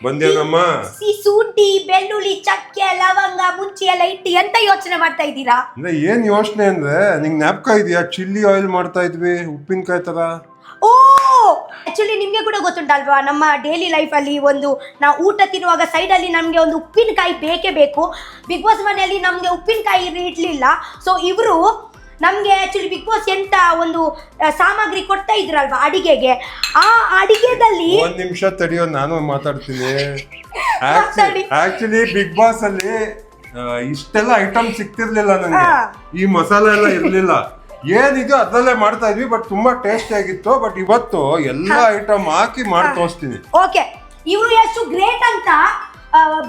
ಬಂದೇನಮ್ಮ. ಶುಂಠಿ ಬೆಳ್ಳುಳ್ಳಿ ಚಕ್ಕೆ ಲವಂಗ ಮುಂಚೆ ಎಲ್ಲ ಇಟ್ಟು ಎಂತ ಯೋಚನೆ ಮಾಡ್ತಾ ಇದ್ದೀರಾ? ಅಂದ್ರೆ ಏನ್ ಯೋಚನೆ ಅಂದ್ರೆ ನಿಂಗ್ ಜ್ಞಾಪಕ ಇದೆಯಾ ಚಿಲ್ಲಿ ಆಯಿಲ್ ಮಾಡ್ತಾ ಇದ್ವಿ ಉಪ್ಪಿನಕಾಯಿ ತರ. ಓ ಆಕ್ಚುಲಿ ನಿಮ್ಗೆ ಕೂಡ ಗೊತ್ತುಂಟಲ್ವಾ, ನಮ್ಮ ಡೈಲಿ ಲೈಫ್ ಅಲ್ಲಿ ಒಂದು ನಾವು ಊಟ ತಿನ್ನುವಾಗ ಸೈಡ್ ಅಲ್ಲಿ ನಮ್ಗೆ ಒಂದು ಉಪ್ಪಿನಕಾಯಿ ಬೇಕೇ ಬೇಕು. ಬಿಗ್ ಬಾಸ್ ಮನೆಯಲ್ಲಿ ನಮ್ಗೆ ಉಪ್ಪಿನಕಾಯಿ ಇಡ್ಲಿಲ್ಲ. ಸೊ ಇವರು ನಮ್ಗೆ ಆಕ್ಚುಲಿ ಬಿಗ್ ಬಾಸ್ ಎಂತ ಒಂದು ಸಾಮಗ್ರಿ ಕೊಡ್ತಾ ಇದ್ರಲ್ವಾ ಅಡಿಗೆಗೆ, ಆ ಅಡಿಗೆದಲ್ಲಿ ಒಂದ್ ನಿಮಿಷ ತಡಿಯೋ, ನಾನು ಮಾತಾಡ್ತೀನಿ. ಆಕ್ಚುಲಿ ಬಿಗ್ ಬಾಸ್ ಅಲ್ಲಿ ಇಷ್ಟೆಲ್ಲ ಐಟಮ್ ಸಿಕ್ತಿರ್ಲಿಲ್ಲ ನಂಗೆ, ಈ ಮಸಾಲೆ ಎಲ್ಲ ಇರ್ಲಿಲ್ಲ. ಏನಿದೆ ಅದ್ರಲ್ಲೇ ಮಾಡ್ತಾ ಇದ್ವಿ, ಬಟ್ ತುಂಬಾ ಟೇಸ್ಟಿ ಆಗಿತ್ತು. ಬಟ್ ಇವತ್ತು ಎಲ್ಲ ಐಟಮ್ ಹಾಕಿ ಮಾಡಿ ತೋರಿಸ್ತೀನಿ. ಓಕೆ, ಇವರು ಎಷ್ಟು ಗ್ರೇಟ್ ಅಂತ.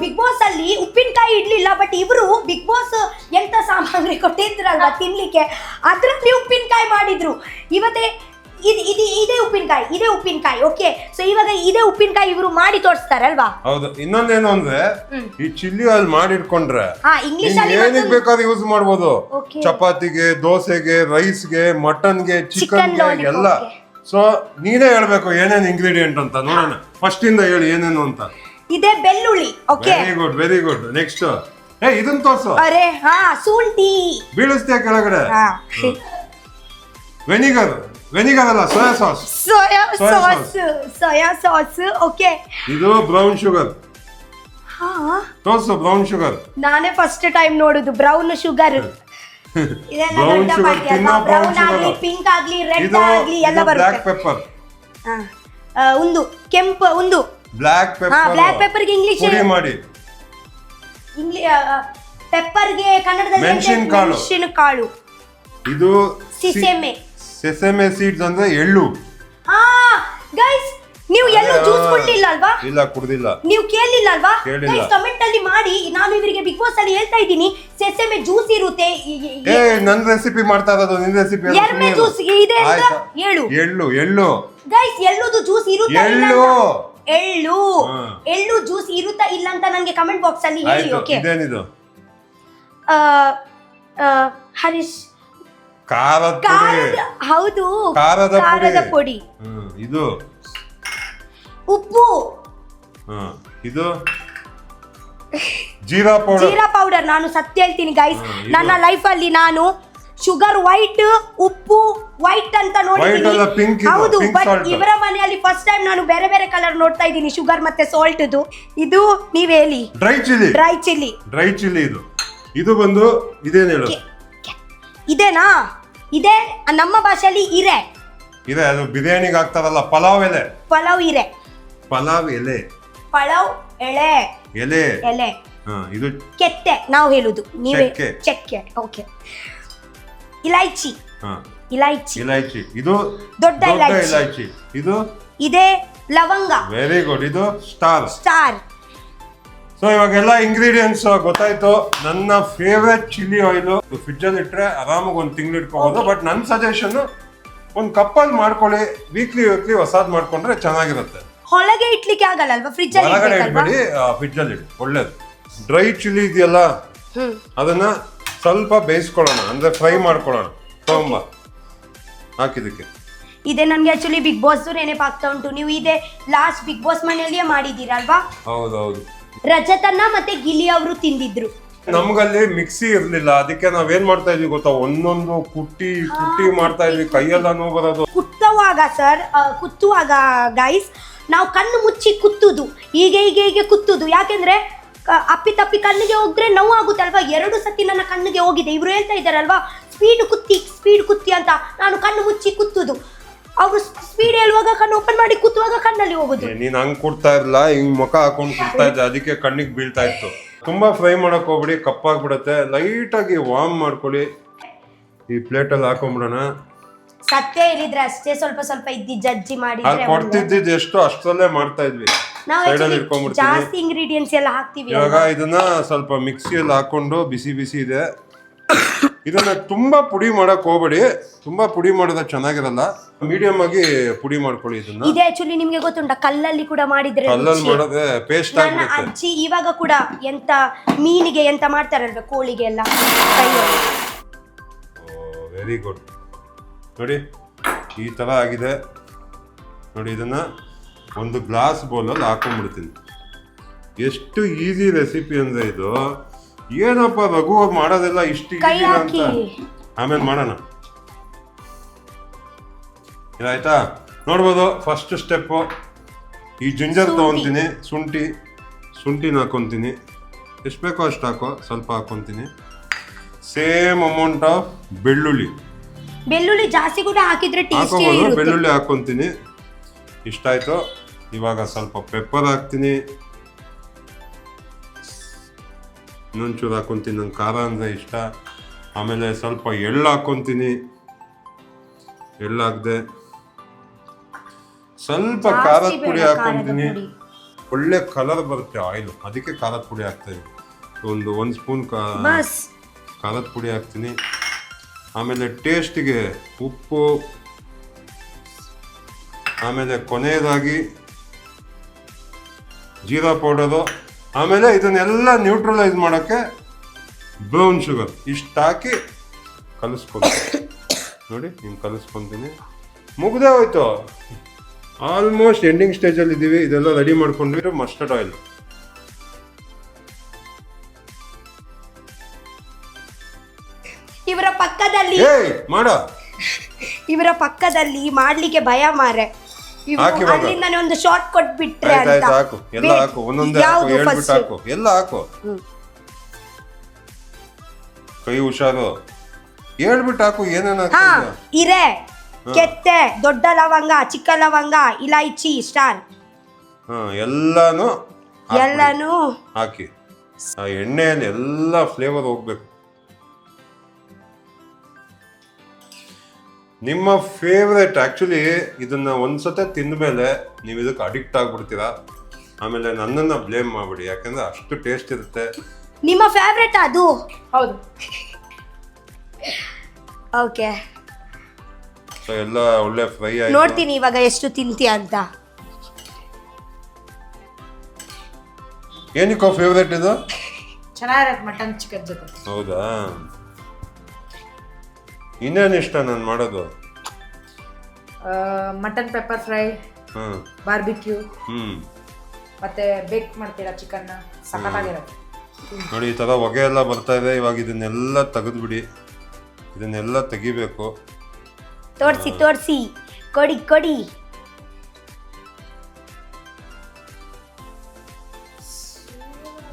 ಬಿಗ್ ಬಾಸ್ ಅಲ್ಲಿ ಉಪ್ಪಿನಕಾಯಿ ಇಡ್ಲಿಲ್ಲ, ಬಟ್ ಇವರು ಬಿಗ್ ಬಾಸ್ ಎಂತ ಸಾಮಗ್ರಿ ಕೊಟ್ಟಿದ್ರಲ್ವಾ ತಿನ್ಲಿಕ್ಕೆ, ಅದ್ರಲ್ಲಿ ಉಪ್ಪಿನಕಾಯಿ ಮಾಡಿದ್ರು. ಇವತ್ತೇ ಇದೇ ಉಪ್ಪಿನಕಾಯಿ. ಓಕೆ, ಸೊ ಇವಾಗ ಇದೇ ಉಪ್ಪಿನಕಾಯಿ ಇವರು ಮಾಡಿ ತೋರಿಸ್ತಾರಲ್ವಾ. ಹೌದು. ಇನ್ನೊಂದೇನು ಅಂದ್ರೆ ಈ ಚಿಲ್ಲಿ ಆಯಿಲ್ ಮಾಡಿಟ್ಕೊಂಡ್ರೆ ಇಂಗ್ಲಿಷ್ ಏನಿಗೆ ಬೇಕಾದ್ರೂ ಯೂಸ್ ಮಾಡ್ಬೋದು. ಚಪಾತಿಗೆ, ದೋಸೆಗೆ, ರೈಸ್ಗೆ, ಮಟನ್ಗೆ, ಚಿಕನ್ಗೆ ಎಲ್ಲ. ಸೊ ನೀನೇ ಹೇಳ್ಬೇಕು ಏನೇನು ಇಂಗ್ರೀಡಿಯೆಂಟ್ ಅಂತ ನೋಡೋಣ. ಫಸ್ಟ್ ಇಂದ ಹೇಳಿ ಏನೇನು ಅಂತ. ಇದೆ ಬೆಳ್ಳುಳ್ಳಿ. Okay, very good. ನೆಕ್ಸ್ಟ್ ಇದನ್ನ ತೋರ್ಸು. ಅರೆ ಶುಂಠಿ ಬೀಳಿಸ್ತೀಯ ಕೆಳಗಡೆ. ವೆನಿಗರ್ ಅಲ್ಲ, ಸೋಯಾ ಸಾಸ್. ಓಕೆ, ಇದು ಬ್ರೌನ್ ಶುಗರ್. ತೋರ್ಸು ಬ್ರೌನ್ ಶುಗರ್. ನಾನೇ ಫಸ್ಟ್ ಟೈಮ್ ನೋಡುದು brown sugar. Brown sugar brown ಆಗ್ಲಿ, ಪಿಂಕ್ ಆಗ್ಲಿ, ರೆಡ್ ಆಗ್ಲಿ ಎಲ್ಲ ಬರುತ್ತೆ. Black pepper. ಒಂದು ಕೆಂಪು, ಒಂದು ಬ್ಲಾಕ್ ಪೆಪ್ಪರ್ ಗೆ ಇಂಗ್ಲಿಷ್ ಪುಡಿ ಮಾಡಿ. ಪೆಪ್ಪರ್ ಗೆ ಕನ್ನಡದಲ್ಲಿ ಮೆಣಸಿನಕಾಳು. ಇದು ಸೆಸೆಮೆ ಸೀಡ್ಸ್ ಅಂದ್ರೆ ಎಳ್ಳು. ಗೈಸ್, ನೀವು ಎಳ್ಳು ಜ್ಯೂಸ್ ಕುಡಿಲಿಲ್ಲ ಅಲ್ವಾ? ಇಲ್ಲ, ಕುಡಿದಿಲ್ಲ. ನೀವು ಕೇಳಿಲ್ಲ ಅಲ್ವಾ? ಗೈಸ್ ಕಮೆಂಟ್ ಅಲ್ಲಿ ಮಾಡಿ. ನಾನು ಇವರಿಗೆ ಬಿಗ್ ಬಾಸ್ ಅಲ್ಲಿ ಹೇಳ್ತಾ ಇದ್ದೀನಿ, ಸೆಸೆಮೆ ಜ್ಯೂಸ್ ಇರುತ್ತೆ. ನನ್ನ ರೆಸಿಪಿ ಮಾಡ್ತಾ ಇರೋದು, ನಿನ್ನ ರೆಸಿಪಿ ಅಲ್ಲ. ಎಮ್ಮೆ ಜ್ಯೂಸ್ ಇದೆ ಅಂತ ಎಳ್ಳು. ಗೈಸ್, ಎಳ್ಳುದು ಜ್ಯೂಸ್ ಇರುತ್ತೆ. ಎಳ್ಳು ಜ್ಯೂಸ್ ಇರುತ್ತಾ ಇಲ್ಲ ಅಂತ ನನಗೆ ಕಮೆಂಟ್ ಬಾಕ್ಸ್ ಅಲ್ಲಿ ಹೇಳಿ. ಓಕೆ, ಇದೇನಿದು? ಹರೀಶ್, ಹೌದು, ಖಾರದ ಪುಡಿ. ಇದು ಉಪ್ಪು. ಇದು ಜೀರಾ ಪೌಡರ್. ನಾನು ಸತ್ಯ ಹೇಳ್ತೀನಿ ಗೈಸ್, ನನ್ನ ಲೈಫ್ ಅಲ್ಲಿ ನಾನು ಶುಗರ್ ವೈಟ್, ಉಪ್ಪು ವೈಟ್ ಅಂತ ನೋಡಿದ್ದೀನಿ. ಹೌದು, ಬಟ್ ಇವರ ಮನೆಯಲ್ಲಿ ಫಸ್ಟ್ ಟೈಮ್ ನಾನು ಬೇರೆ ಬೇರೆ ಕಲರ್ ನೋಡ್ತಾ ಇದ್ದೀನಿ, ಶುಗರ್ ಮತ್ತೆ ಸಾಲ್ಟ್. ಇದು ನೀವ್ ಹೇಳಿ. Dry chilli. ಇದು ಬಂದು ಇದೇನು ಹೇಳು? ಇದೇನಾ? ಇದೇ ನಮ್ಮ ಭಾಷೆಯಲ್ಲಿ ಇರೆ. ಅದು ಬಿರಿಯಾನಿಗೆ ಹಾಕ್ತಾರಲ್ಲ, ಪಲಾವ್ ಎಲೆ. ಇದು ಕೆತ್ತೆ ನಾವು ಹೇಳುದು, ನೀವೇ ಚೆಕ್ಕೆ. ಓಕೆ, ಇಲೈಚಿ. ಇದು ದೊಡ್ಡ ಇಲೈಚಿ. ಇದೆ ಲವಂಗ. Very good. ಇದು ಸ್ಟಾರ್. ಸೊ ಇವಾಗೆಲ್ಲ ಇಂಗ್ರೀಡಿಯೆಂಟ್ಸ್ ಗೊತ್ತಾಯ್ತು. ನನ್ನ ಫೇವ್ರೆಟ್ ಚಿಲ್ಲಿ ಆಯಿಲ್ ಫ್ರಿಜ್ ಅಲ್ಲಿ ಇಟ್ರೆ ಆರಾಮಾಗಿ ಒಂದು ತಿಂಗಳು ಇಟ್ಕೋಬಹುದು. ಬಟ್ ನನ್ನ ಸಜೆಷನ್ ಒಂದು ಕಪ್ಪಲ್ಲಿ ಮಾಡ್ಕೊಳ್ಳಿ, ವೀಕ್ಲಿ ಹೊಸಾದ್ ಮಾಡ್ಕೊಂಡ್ರೆ ಚೆನ್ನಾಗಿರುತ್ತೆ. ಹೊಳಗೆ ಇಟ್ಲಿಕ್ಕೆ ಆಗಲ್ಲ ಅಲ್ವಾ? ಫ್ರಿಜ್ ಅಲ್ಲಿ ಇಟ್ಬೇಡಿ, ಫ್ರಿಜ್ ಅಲ್ಲಿ ಇಡಿ, ಒಳ್ಳೇದು. ಡ್ರೈ ಚಿಲ್ಲಿ ಇದೆಯಲ್ಲ, ಅದನ್ನ ಸ್ವಲ್ಪ ಬೇಯಿಸ್ಕೊಳ್ಳೋಣ, ಅಂದ್ರೆ ಫ್ರೈ ಮಾಡ್ಕೊಳ್ಳೋಣ. ತಗೊಂಬ ಹಾಕಿದಕ್ಕೆ. ಇದೆ ನನ್ಗೆ ಆಕ್ಚುಲಿ ಬಿಗ್ ಬಾಸ್ ನೆನಪಾಗ್ತಾ ಉಂಟು. ನೀವು ಇದೆ ಲಾಸ್ಟ್ ಬಿಗ್ ಬಾಸ್ ಮನೆಯಲ್ಲಿಯೇ ಮಾಡಿದೀರಲ್ವಾ? ಹೌದೌದು. ರಜತನ್ನ ಮತ್ತೆ ಗಿಲಿ ಅವರು ತಿಂದಿದ್ರು. ನಮ್ಗಲ್ಲಿ ಮಿಕ್ಸಿ ಇರ್ಲಿಲ್ಲ, ಅದಕ್ಕೆ ನಾವೇನ್ ಮಾಡ್ತಾ ಇದ್ವಿ ಗೊತ್ತಾ, ಒಂದೊಂದು ಕುಟ್ಟಿ ಮಾಡ್ತಾ ಇದ್ವಿ, ಕೈಯೆಲ್ಲ ನೋವು ಬರೋದು. ಕುತ್ತುವಾಗ ಗೈಸ್ ನಾವು ಕಣ್ಣು ಮುಚ್ಚಿ ಕುತ್ತುದು, ಹೀಗೆ ಕುತ್ತುದು. ಯಾಕೆಂದ್ರೆ ಅಪ್ಪಿ ಕಣ್ಣಿಗೆ ಹೋದ್ರೆ ನೋವು ಆಗುತ್ತೆ ಅಲ್ವಾ? 2 ಸತಿ ನನ್ನ ಕಣ್ಣಿಗೆ ಹೋಗಿದೆ. ಇವ್ರು ಹೇಳ್ತಾ ಇದ್ದಾರಲ್ವಾ, ಸ್ಪೀಡ್ ಕುತ್ತಿ ಅಂತ. ನಾನು ಕಣ್ಣು ಮುಚ್ಚಿ ಕುತ್ತುದು, ಅವರು ಸ್ಪೀಡ್ ಹೇಳುವಾಗ ಕಣ್ಣು ಓಪನ್ ಮಾಡಿ ಕುತ್ತುವಾಗ ಕಣ್ಣಲ್ಲಿ ಹೋಗುದು. ನೀನ್ ಹಂಗ್ ಕೊಡ್ತಾ ಇರ್ಲಿಲ್ಲ, ಹಿಂಗ್ ಮುಖ ಹಾಕೊಂಡು ಕೊಡ್ತಾ ಇದ್ದೆ, ಅದಕ್ಕೆ ಕಣ್ಣಿಗೆ ಬೀಳ್ತಾ ಇತ್ತು. ತುಂಬಾ ಫ್ರೈ ಮಾಡಕ್ ಹೋಗ್ಬಿಡಿ, ಕಪ್ಪಾಗ್ಬಿಡತ್ತೆ. ಲೈಟ್ ಆಗಿ ವಾರ್ಮ್ ಮಾಡ್ಕೊಳ್ಳಿ. ಈ ಪ್ಲೇಟ್ ಅಲ್ಲಿ ಹಾಕೊಂಡ್ಬಿಡೋಣ. ಸತ್ಯ ಹೇಳಿದ್ರೆ ಅಷ್ಟೇ, ಸ್ವಲ್ಪ ಇದ್ದಿ ಜಡ್ಜಿ ಮಾಡಿ ಕೊಡ್ತಿದ್ದಿದ್ದು ಎಷ್ಟು ಅಷ್ಟರಲ್ಲೇ ಮಾಡ್ತಾ ಇದ್ವಿ. ಸೈಡ್ ಅಲ್ಲಿ ಇಟ್ಕೊಂಡ್ಬಿಡ್ತೀವಿ. ಜಾಸ್ತಿ ಇಂಗ್ರೀಡಿಯೆಂಟ್ಸ್ ಎಲ್ಲ ಹಾಕ್ತಿವಿ. ಇವಾಗ ಇದನ್ನ ಸ್ವಲ್ಪ ಮಿಕ್ಸಿಯಲ್ಲಿ ಹಾಕೊಂಡು, ಬಿಸಿ ಇದೆ, ಇದನ್ನ ತುಂಬಾ ಪುಡಿ ಮಾಡಕ್ ಹೋಗ್ಬೇಡಿ. ತುಂಬಾ ಪುಡಿ ಮಾಡಿದ್ರೆ ಚೆನ್ನಾಗಿರಲ್ಲ. ಮೀಡಿಯಂ ಆಗಿ ಪುಡಿ ಮಾಡ್ಕೊಳ್ಳಿ ಇದನ್ನ. ಇದೆ ಆಕ್ಚುಲಿ ನಿಮ್ಗೆ ಗೊತ್ತುಂಟ, ಕಲ್ಲಲ್ಲಿ ಕೂಡ ಮಾಡಿದ್ರೆ ಪೇಸ್ಟ್ ನನ್ನ ಅಜ್ಜಿ ಇವಾಗ ಕೂಡ ಎಂತ ಮೀನಿಗೆ ಎಂತ ಮಾಡ್ತಾರಲ್ವ, ಕೋಳಿಗೆ ಎಲ್ಲ. Very good. ನೋಡಿ ಈ ತರ ಆಗಿದೆ ನೋಡಿ. ಇದನ್ನ ಒಂದು ಗ್ಲಾಸ್ ಬೌಲ್ ಅಲ್ಲಿ ಹಾಕೊಂಡ್ಬಿಡ್ತೀನಿ. ಎಷ್ಟು ಈಸಿ ರೆಸಿಪಿ ಅಂದ್ರೆ ಇದು. ಏನಪ್ಪ ರಘು ಮಾಡೋದೆಲ್ಲ ಇಷ್ಟು ಕೈ ಈಸಿ ಅಂತ. ಹಾಕಿ. ಆಮೇಲೆ ಮಾಡೋಣ. ಇದಾಯ್ತಾ? ನೋಡ್ಬೋದು ಫಸ್ಟ್ ಸ್ಟೆಪ್ಪು. ಈ ಜಿಂಜರ್ ತೊಗೊತೀನಿ, ಶುಂಠಿನ ಹಾಕೊತೀನಿ. ಎಷ್ಟು ಬೇಕೋ ಅಷ್ಟು ಹಾಕೋ, ಸ್ವಲ್ಪ ಹಾಕೊತೀನಿ. ಸೇಮ್ ಅಮೌಂಟ್ ಆಫ್ ಬೆಳ್ಳುಳ್ಳಿ ಜಾಸ್ತಿ ಕೂಡ ಹಾಕಿದ್ರೆ ಟೇಸ್ಟಿ ಹಾಕೋಬೋದು. ಇರುತ್ತೆ. ಬೆಳ್ಳುಳ್ಳಿ ಹಾಕೊತೀನಿ. ಇಷ್ಟಾಯ್ತು. ಇವಾಗ ಸ್ವಲ್ಪ ಪೆಪ್ಪರ್ ಹಾಕ್ತೀನಿ, ಇನ್ನೊಂಚೂರು ಹಾಕೊತೀನಿ, ನಂಗೆ ಖಾರ ಅಂದರೆ ಇಷ್ಟ. ಆಮೇಲೆ ಸ್ವಲ್ಪ ಎಳ್ಳು ಹಾಕೊತೀನಿ, ಎಳ್ಳು ಹಾಕ್ದೆ. ಸ್ವಲ್ಪ ಖಾರದ ಪುಡಿ ಹಾಕೊತೀನಿ, ಒಳ್ಳೆ ಕಲರ್ ಬರುತ್ತೆ ಆಯಿಲ್, ಅದಕ್ಕೆ ಖಾರದ ಪುಡಿ ಹಾಕ್ತೀನಿ. ಒಂದು ಸ್ಪೂನ್ ಖಾರದ ಪುಡಿ ಹಾಕ್ತೀನಿ. ಆಮೇಲೆ ಟೇಸ್ಟಿಗೆ ಉಪ್ಪು, ಆಮೇಲೆ ಕೊನೆಯದಾಗಿ ಜೀರಾ ಪೌಡರು, ಆಮೇಲೆ ಇದನ್ನೆಲ್ಲ ನ್ಯೂಟ್ರಲೈಸ್ ಮಾಡೋಕ್ಕೆ ಬ್ರೌನ್ ಶುಗರ್. ಇಷ್ಟು ಹಾಕಿ ಕಲಿಸ್ಕೊತೀನಿ. ನೋಡಿ ಹಿಂಗೆ ಕಲಿಸ್ಕೊತೀನಿ. ಮುಗ್ದೇ ಹೋಯ್ತು. ಆಲ್ಮೋಸ್ಟ್ ಎಂಡಿಂಗ್ ಸ್ಟೇಜಲ್ಲಿ ಇದ್ದೀವಿ. ಇದೆಲ್ಲ ರೆಡಿ ಮಾಡ್ಕೊಂಡ್ರೆ ಮಸ್ಟರ್ಡ್ ಆಯಿಲ್. ಇವರ ಪಕ್ಕದಲ್ಲಿ ಮಾಡ್ಲಿಕ್ಕೆ ಭಯ ಮಾರೆ. ಹಾಕಿ ಇವಾಗ. ಅಲ್ಲಿಂದಾನೆ ಒಂದು ಶಾರ್ಟ್ ಕೊಟ್ಬಿಟ್ರೆ ಅಂತ. ಹಾಕು, ಎಲ್ಲ ಹಾಕು, ಒಂದೊಂದೇ ಹಾಕು, ಹೇಳ್ಬಿಟ್ಟು ಹಾಕು, ಎಲ್ಲ ಹಾಕು. ಕೈ ಹುಷಾರು, ಹೇಳ್ಬಿಟ್ಟು ಹಾಕು. ಏನೇನು ಇರೆ, ಕೆತ್ತೆ, ದೊಡ್ಡ ಲವಂಗ, ಚಿಕ್ಕ ಲವಂಗ, ಇಲಾಯ್ಚಿ, ಸ್ಟಾರ್ ಎಲ್ಲಾನು ಹಾಕಿ. ಆ ಎಣ್ಣೆಯಲ್ಲಿ ಎಲ್ಲ ಫ್ಲೇವರ್ ಹೋಗ್ಬೇಕು. ನಿಮ್ಮ ಫೇವ್ರೆಟ್. ಆಕ್ಚುಲಿ ಇದನ್ನ ಒಂದ್ಸತೆ ತಿಂದ್ಮೇಲೆ ನೀವು ಇದಕ್ಕೆ ಅಡಿಕ್ಟ್ ಆಗ್ಬಿಡ್ತೀರಾ. ಆಮೇಲೆ ನನ್ನನ್ನ ಬ್ಲೇಮ್ ಮಾಡ್ಬಿಡಿ, ಯಾಕಂದ್ರೆ ಅಷ್ಟು ಟೇಸ್ಟ್ ಇರುತ್ತೆ. ನಿಮ್ಮ ಫೇವ್ರೆಟ್ ಅದು? ಹೌದು. ಓಕೆ, ಸೊ ಎಲ್ಲ ಒಳ್ಳೆ ಫ್ರೈ ಆಯ್ತು. ನೋಡ್ತೀನಿ ಇವಾಗ ಎಷ್ಟು ತಿಂತೀಯ ಅಂತ. ಏನಕ್ಕೋ ಫೇವ್ರೆಟ್ ಇದು? ಚೆನ್ನಾಗಿರತ್ತೆ ಮಟನ್ ಚಿಕನ್ ಜೊತೆ. ಹೌದಾ? ಇನ್ನೇನು ಇಷ್ಟ ನಾನು ಮಾಡೋದು? ಮಟನ್ ಪೆಪ್ಪರ್ ಫ್ರೈ, ಬಾರ್ಬಿಕ್ಯೂ, ಮತ್ತೆ ಬೇಕ್ ಮಾಡ್ತೀರಾ ಚಿಕನ್, ಸಖತ್ತಾಗಿರುತ್ತೆ. ನೋಡಿ ಈ ಥರ ಹೊಗೆ ಎಲ್ಲ ಬರ್ತಾ ಇದೆ. ಇವಾಗ ಇದನ್ನೆಲ್ಲ ತೆಗೆದ್ಬಿಡಿ. ಇದನ್ನೆಲ್ಲ ತೆಗಿಬೇಕು. ತೋರಿಸಿ ಕೊಡಿ.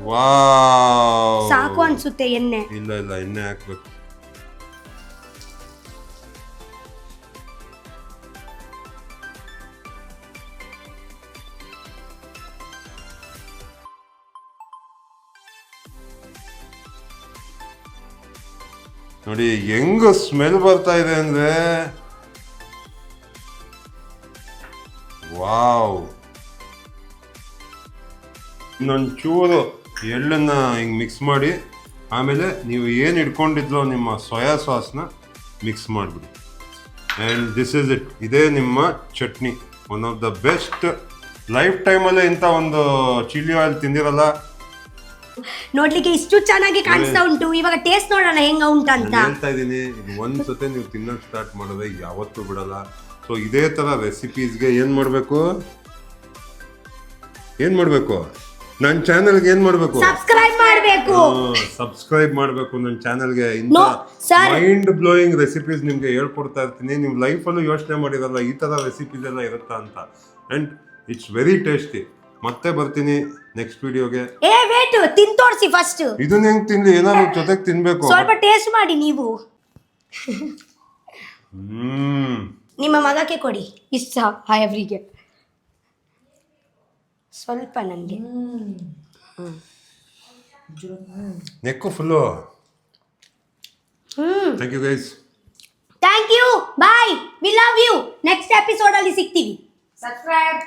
ವಾವ್, ಸಾಕು ಅನ್ಸುತ್ತೆ ಎಣ್ಣೆ. ಇಲ್ಲ ಎಣ್ಣೆ ಹಾಕ್ಬೇಕು. ನೋಡಿ ಹೆಂಗ ಸ್ಮೆಲ್ ಬರ್ತಾ ಇದೆ ಅಂದ್ರೆ, ವಾವ್. ಇನ್ನೊಂಚೂರು ಎಳ್ಳನ್ನ ಹಿಂಗೆ ಮಿಕ್ಸ್ ಮಾಡಿ, ಆಮೇಲೆ ನೀವು ಏನು ಇಟ್ಕೊಂಡಿದ್ಲೋ ನಿಮ್ಮ ಸೋಯಾ ಸಾಸ್ನ ಮಿಕ್ಸ್ ಮಾಡಿಬಿಡಿ. And this is it. ಇದೇ ನಿಮ್ಮ chutney. One of the best. Life ಟೈಮಲ್ಲೇ ಇಂಥ ಒಂದು ಚಿಲ್ಲಿ ಆಯಿಲ್ ತಿಂದಿರಲ್ಲ. ನೋಡ್ಲಿಕ್ಕೆ ಇಷ್ಟು ಚೆನ್ನಾಗಿ ಕಾಣಿಸ್ತಾ ಉಂಟು. ಇವಾಗ ಟೇಸ್ಟ್ ನೋಡೋಣ ಹೆಂಗ ಉಂಟಂತ. ಹೇಳ್ತಾ ಇದ್ದೀನಿ, ಒಂದ್ಸತೆ ನೀವು ತಿನ್ನೋಕೆ ಸ್ಟಾರ್ಟ್ ಮಾಡಿದ್ರೆ ಯಾವತ್ತೂ ಬಿಡಲ್ಲ. ಸೊ ಇದೇ ತರ ರೆಸಿಪೀಸ್ಗೆ ಏನ್ ಮಾಡ್ಬೇಕು ನನ್ನ ಚಾನೆಲ್ಗೆ ಏನ್ ಮಾಡ್ಬೇಕು? ಸಬ್ಸ್ಕ್ರೈಬ್ ಮಾಡಬೇಕು ನನ್ನ ಚಾನೆಲ್ಗೆ. ಇಂಥ ಮೈಂಡ್ ಬ್ಲೋಯಿಂಗ್ ರೆಸಿಪೀಸ್ ನಿಮ್ಗೆ ಹೇಳ್ಕೊಡ್ತಾ ಇರ್ತೀನಿ. ನೀವು ಲೈಫಲ್ಲೂ ಯೋಚನೆ ಮಾಡಿರಲ್ಲ ಈ ತರ ರೆಸಿಪೀಸ್ ಎಲ್ಲ ಇರುತ್ತಾ ಅಂತ. And it's very tasty. ಮತ್ತೆ ಬರ್ತೀನಿ ನೆಕ್ಸ್ಟ್ ವಿಡಿಯೋಗೆ. ತಿನ್ ತೋರಿಸಿ ಫಸ್ಟ್. ಇದನ್ನ ಹೆಂಗ್ ತಿನ್ಲಿ? ಏನಾದ್ರು ಜೊತೆಗೆ ತಿನ್ಬೇಕು. ಸ್ವಲ್ಪ ಟೇಸ್ಟ್ ಮಾಡಿ ನೀವು. ನಿಮ್ಮ ಮಗಕ್ಕೆ ಕೊಡಿ. ಇಷ್ಟ ಅವರಿಗೆ ಸ್ವಲ್ಪ, ನನಗೆ ನೆಕ್ಕು full. Thank you guys. Thank you. Bye. We love you. Next episode ಅಲ್ಲಿ ಸಿಗ್ತೀವಿ. ಸಬ್ಸ್ಕ್ರೈಬ್.